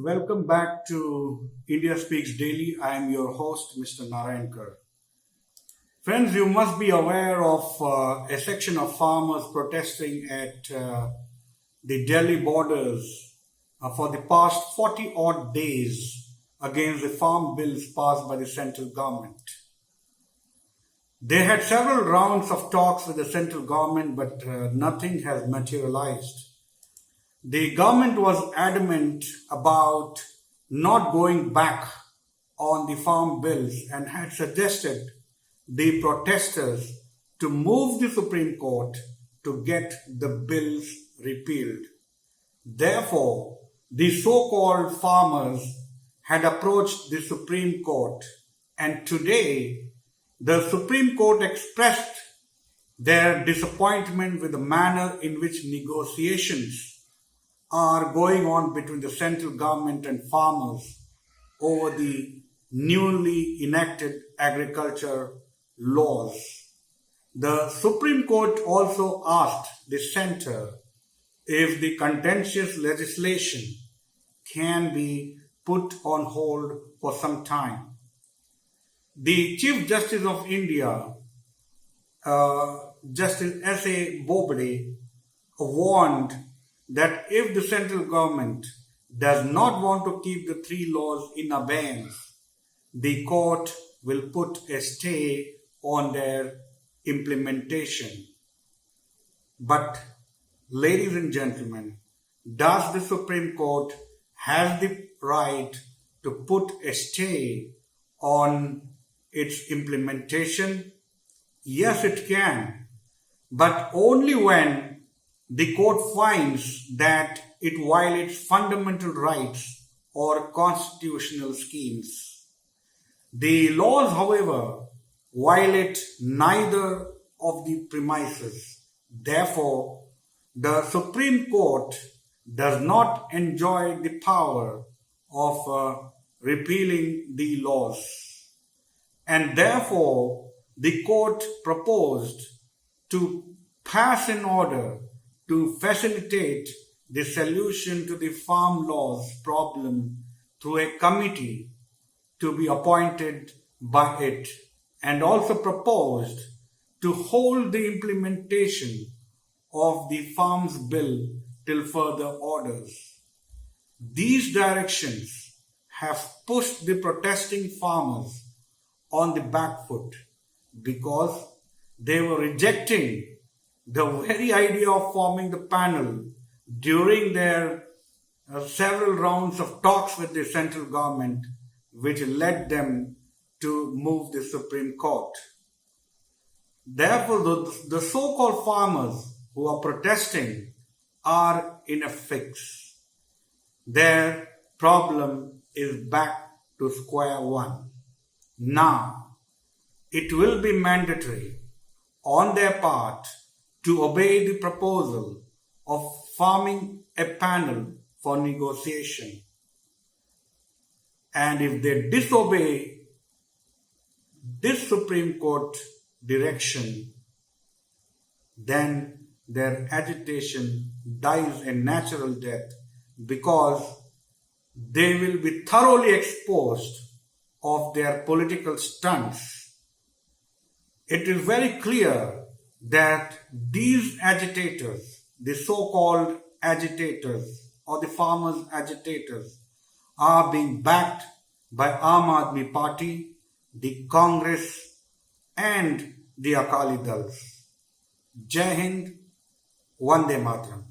welcome back to India Speaks Daily. I am your host, Mr. Narayankar. Friends, you must be aware of a section of farmers protesting at the Delhi borders for the past 40 odd days against the farm bills passed by the central government. They had several rounds of talks with the central government, but nothing has materialized. The government was adamant about not going back on the farm bills and had suggested the protesters to move the Supreme Court to get the bills repealed. Therefore, the so-called farmers had approached the Supreme Court, and today the Supreme Court expressed their disappointment with the manner in which negotiations are going on between the central government and farmers over the newly enacted agriculture laws. The Supreme Court also asked the centre if the contentious legislation can be put on hold for some time. The Chief Justice of India, Justice S.A. Bobde, warned that if the central government does not want to keep the three laws in abeyance, the court will put a stay on their implementation. But, ladies and gentlemen, does the Supreme Court have the right to put a stay on its implementation? Yes, it can, but only when the court finds that it violates fundamental rights or constitutional schemes. The laws, however, violate neither of the premises. Therefore, the Supreme Court does not enjoy the power of repealing the laws. And therefore, the court proposed to pass an order to facilitate the solution to the farm laws problem through a committee to be appointed by it, and also proposed to hold the implementation of the Farms Bill till further orders. These directions have pushed the protesting farmers on the back foot because they were rejecting the very idea of forming the panel during their several rounds of talks with the central government, which led them to move the Supreme Court. Therefore, the so-called farmers who are protesting are in a fix. Their problem is back to square one. Now, it will be mandatory on their part to obey the proposal of forming a panel for negotiation. And if they disobey this Supreme Court direction, then their agitation dies a natural death because they will be thoroughly exposed of their political stunts. It is very clear that these agitators, the so-called agitators or the farmers' agitators, are being backed by Aam Aadmi Party, the Congress and the Akali Dals. Jai Hind, Vande Mataram.